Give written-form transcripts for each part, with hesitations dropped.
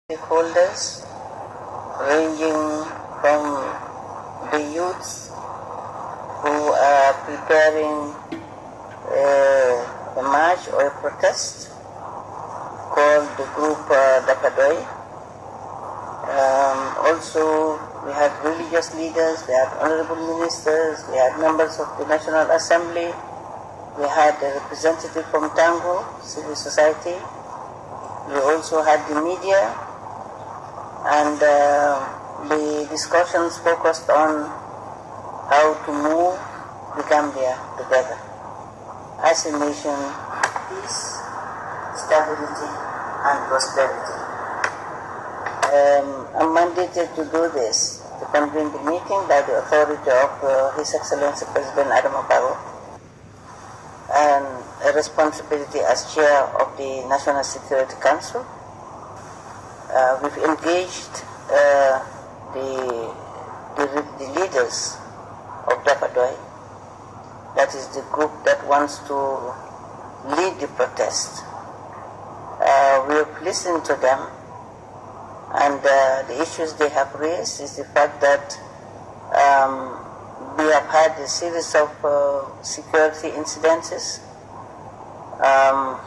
stakeholders ranging from the youths who are preparing a march or a protest called the group Dafadoy. Also, we had religious leaders, we had honorable ministers, we had members of the National Assembly, we had a representative from Tango, civil society, we also had the media, and the discussions focused on how to move the Gambia together as a nation, peace, stability, and prosperity. I'm mandated to do this, to convene the meeting by the authority of His Excellency President Adama Barrow, and a responsibility as chair of the National Security Council. We've engaged the leaders of Dafadoy, that is the group that wants to lead the protest. We have listened to them, and the issues they have raised is the fact that we have had a series of security incidences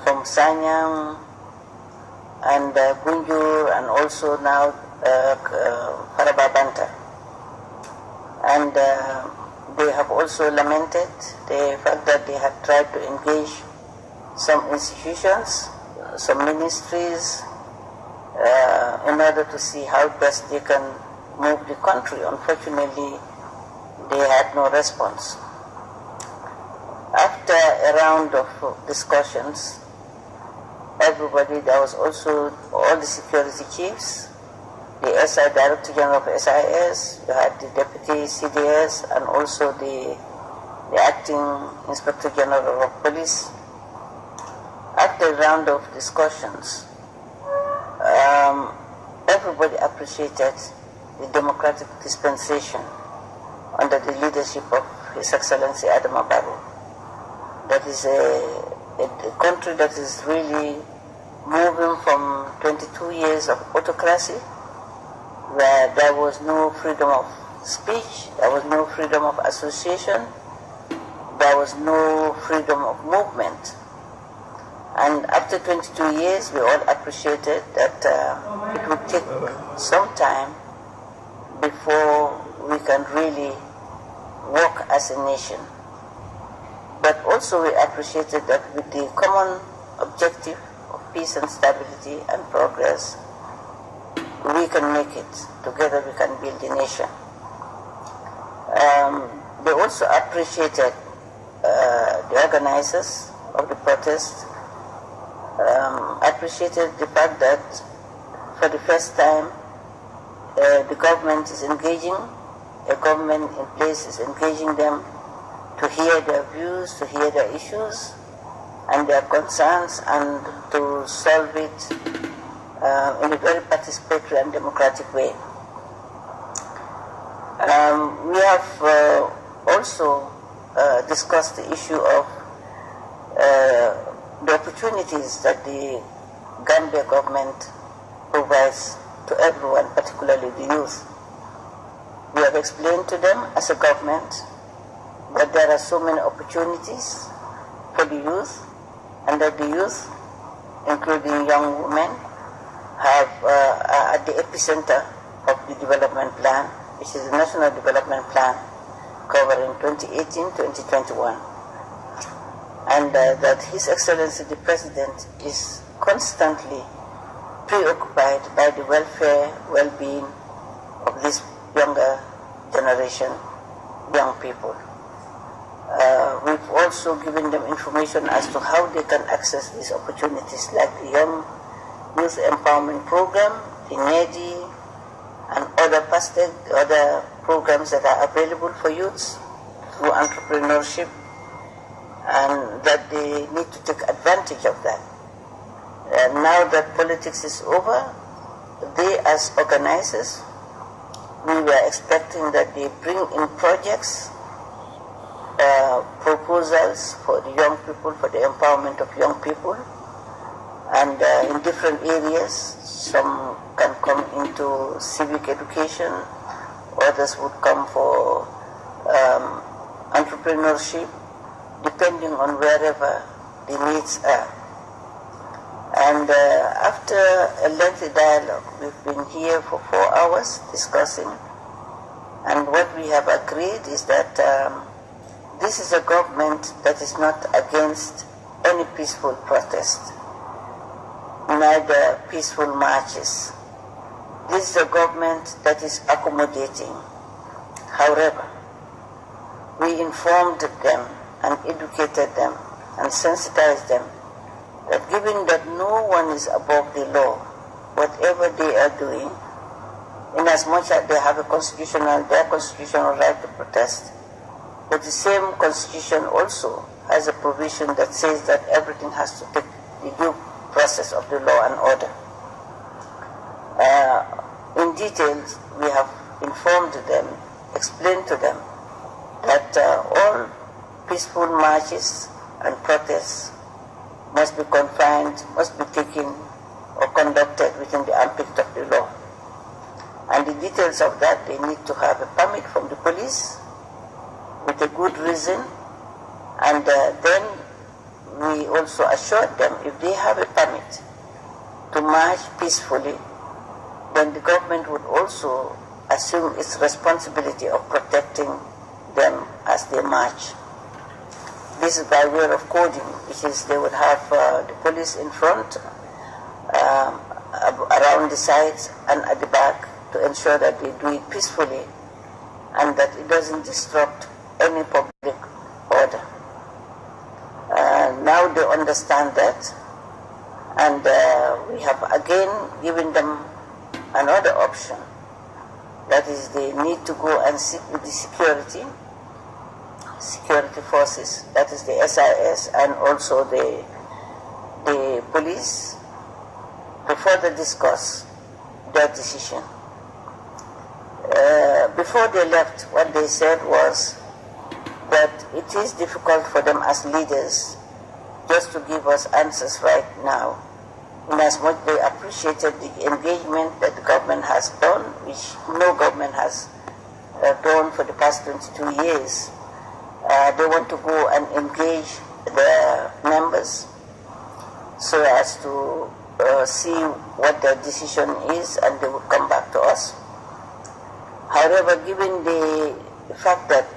from Sanyang and Gunjur, and also now Faraba Banta. And they have also lamented the fact that they have tried to engage some institutions, some ministries, in order to see how best they can move the country. Unfortunately, they had no response. After a round of discussions, everybody, there was also all the security chiefs, the SI Director General of SIS, you had the Deputy CDS, and also the Acting Inspector General of Police. After a round of discussions, everybody appreciated the democratic dispensation under the leadership of His Excellency Adama Barrow. That is a country that is really moving from 22 years of autocracy, where there was no freedom of speech, there was no freedom of association, there was no freedom of movement. And after 22 years, we all appreciated that it would take some time before we can really work as a nation. But also we appreciated that with the common objective of peace and stability and progress, we can make it. Together we can build a nation. They also appreciated the organizers of the protest, appreciated the fact that for the first time the government is engaging, a government in place is engaging them to hear their views, to hear their issues and their concerns, and to solve it in a very participatory and democratic way. We have also discussed the issue of the opportunities that the Gambia government provides to everyone, particularly the youth. We have explained to them as a government that there are so many opportunities for the youth, and that the youth, including young women, are at the epicenter of the development plan, which is the National Development Plan covering 2018-2021. And that His Excellency the President is constantly preoccupied by the welfare, well-being of this younger generation, young people. We've also given them information as to how they can access these opportunities, like the Young Youth Empowerment Program, the NEDI, and other programs that are available for youths through entrepreneurship, and that they need to take advantage of that. Now that politics is over, they as organizers, we were expecting that they bring in projects, proposals for the young people, for the empowerment of young people, and in different areas, some can come into civic education, others would come for entrepreneurship, depending on wherever the needs are. And after a lengthy dialogue, we've been here for 4 hours discussing, and what we have agreed is that this is a government that is not against any peaceful protest, neither peaceful marches. This is a government that is accommodating. However, we informed them and educated them and sensitized them that given that no one is above the law, whatever they are doing, inasmuch as they have their constitutional right to protest, but the same constitution also has a provision that says that everything has to take the due process of the law and order. In details, we have informed them, explained to them that all peaceful marches and protests must be confined, must be taken or conducted within the ambit of the law. And the details of that, they need to have a permit from the police with a good reason, and then we also assured them if they have a permit to march peacefully, then the government would also assume its responsibility of protecting them as they march. This is by way of coding, which is they would have the police in front, around the sides and at the back, to ensure that they do it peacefully and that it doesn't disrupt any public order. Now they understand that, and we have again given them another option. That is, they need to go and sit with the security forces, that is the SIS and also the police, to further discuss their decision. Before they left, what they said was that it is difficult for them as leaders just to give us answers right now, inasmuch they appreciated the engagement that the government has done, which no government has done for the past 22 years. They want to go and engage their members so as to see what their decision is, and they will come back to us. However, given the fact that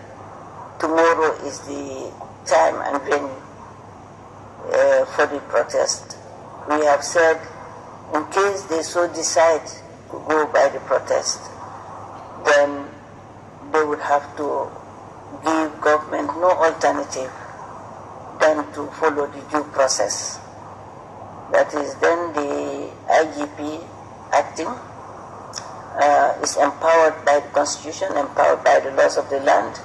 tomorrow is the time and venue for the protest, we have said in case they so decide to go by the protest, then they would have to give government no alternative than to follow the due process. That is, then the IGP acting is empowered by the Constitution, empowered by the laws of the land,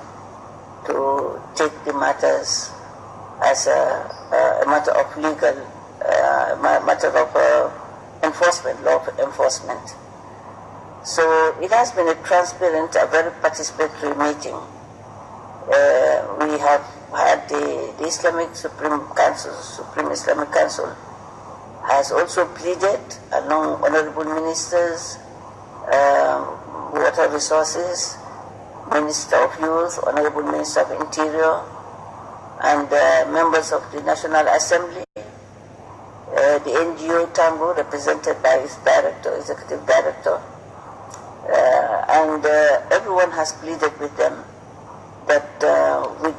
to take the matters as a matter of legal, matter of enforcement, law of enforcement. So it has been a transparent, a very participatory meeting. We have had the Islamic Supreme Islamic Council has also pleaded, along honorable ministers, water resources, Minister of Youth, Honorable Minister of Interior, and members of the National Assembly, the NGO Tango, represented by its director, executive director, and everyone has pleaded with them that with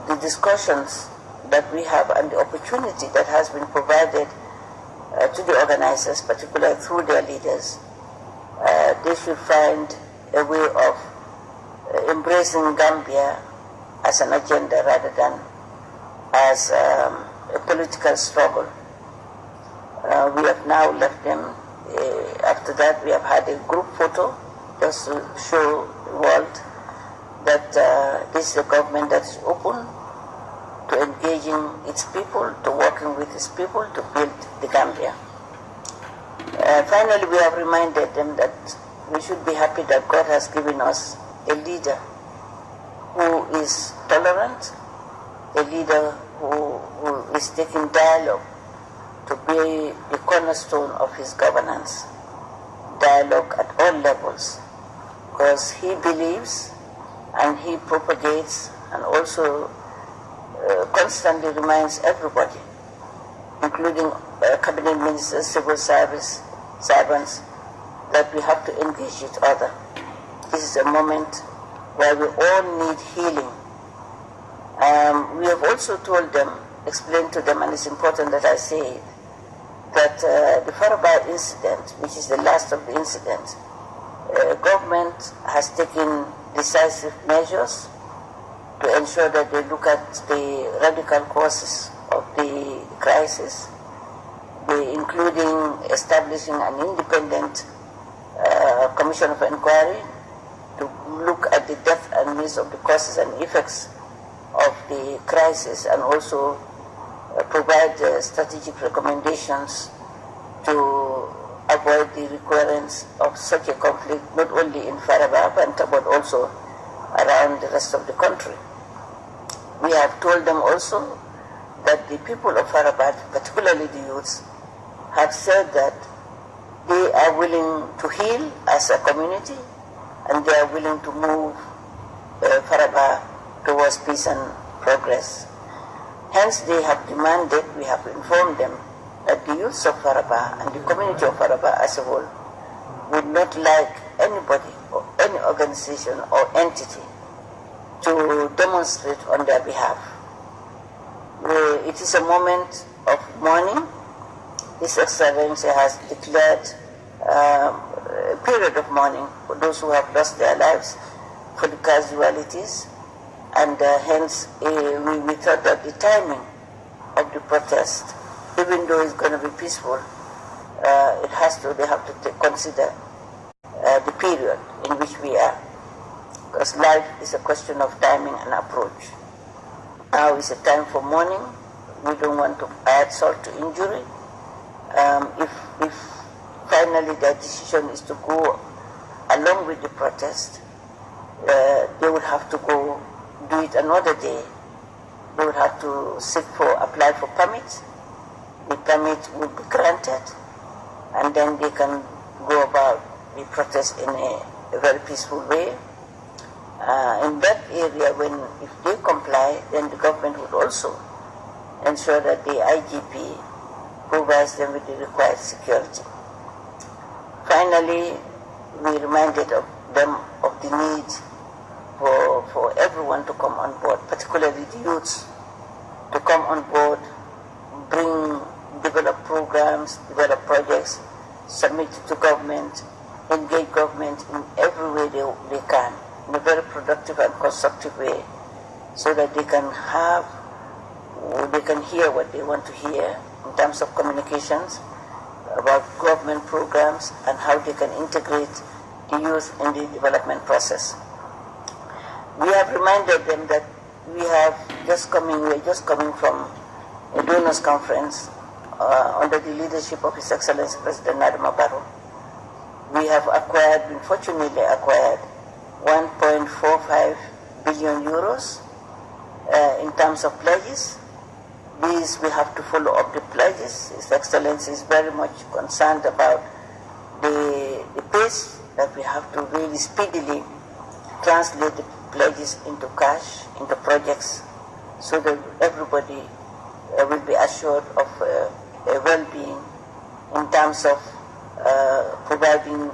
the discussions that we have and the opportunity that has been provided to the organizers, particularly through their leaders, they should find a way of embracing Gambia as an agenda rather than as a political struggle. We have now left them. After that, we have had a group photo just to show the world that this is a government that is open to engaging its people, to working with its people to build the Gambia. Finally, we have reminded them that we should be happy that God has given us a leader who is tolerant, a leader who is taking dialogue to be the cornerstone of his governance. dialogue at all levels, because he believes and he propagates and also constantly reminds everybody, including cabinet ministers, civil service servants, that we have to engage each other. This is a moment where we all need healing. We have also told them, explained to them, and it's important that I say it, that the Faraba incident, which is the last of the incidents, government has taken decisive measures to ensure that they look at the radical causes of the crisis, including establishing an independent commission of inquiry to look at the depth and means of the causes and effects of the crisis, and also provide strategic recommendations to avoid the recurrence of such a conflict, not only in Faraba Banta, but also around the rest of the country. We have told them also that the people of Faraba, particularly the youths, have said that they are willing to heal as a community, and they are willing to move Faraba towards peace and progress. Hence, they have demanded, we have informed them, that the youths of Faraba and the community of Faraba as a whole would not like anybody or any organization or entity to demonstrate on their behalf. It is a moment of mourning. His Excellency has declared a period of mourning for those who have lost their lives, for the casualties, and hence we thought that the timing of the protest, even though it's going to be peaceful, they have to consider the period in which we are, because life is a question of timing and approach. Now is a time for mourning. We don't want to add salt to injury. If finally their decision is to go along with the protest, they would have to go do it another day. They would have to apply for permits. The permit will be granted, and then they can go about the protest in a very peaceful way. In that area, if they comply, then the government would also ensure that the IGP provides them with the required security. Finally, we reminded them of the need for everyone to come on board, particularly the youths, to come on board, develop programs, develop projects, submit it to government, engage government in every way they can, in a very productive and constructive way, so that they can hear what they want to hear in terms of communications about government programs and how they can integrate the youth in the development process. We have reminded them that we are just coming from a donors conference under the leadership of His Excellency President Adama Barrow. We have unfortunately acquired 1.45 billion euros in terms of pledges. These, we have to follow up the pledges. His Excellency is very much concerned about the pace that we have to really speedily translate the pledges into cash, into projects, so that everybody will be assured of a well-being in terms of providing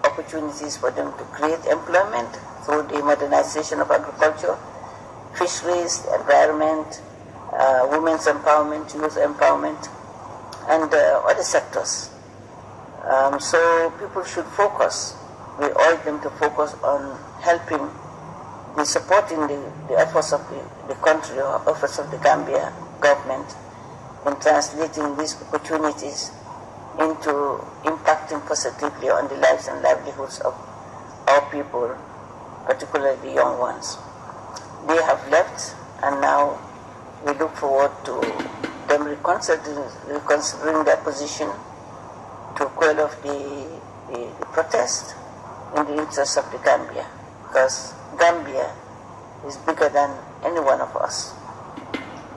opportunities for them to create employment through the modernization of agriculture, fisheries, environment, women's empowerment, youth empowerment, and other sectors. So people should focus. We urge them to focus on helping, supporting the efforts of the country, or efforts of the Gambia government in translating these opportunities into impacting positively on the lives and livelihoods of our people, particularly the young ones. They have left, and now we look forward to them reconsidering their position to quell off the protest in the interest of the Gambia, because Gambia is bigger than any one of us.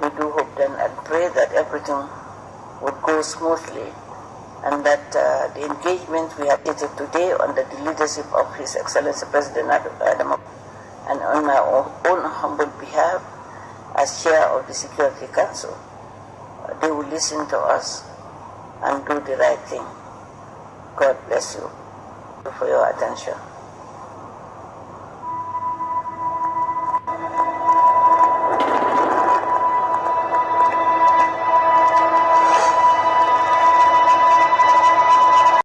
We do hope then and pray that everything would go smoothly and that the engagement we have taken today under the leadership of His Excellency President Adam, and on my own humble behalf as Chair of the Security Council, they will listen to us and do the right thing. God bless you for your attention.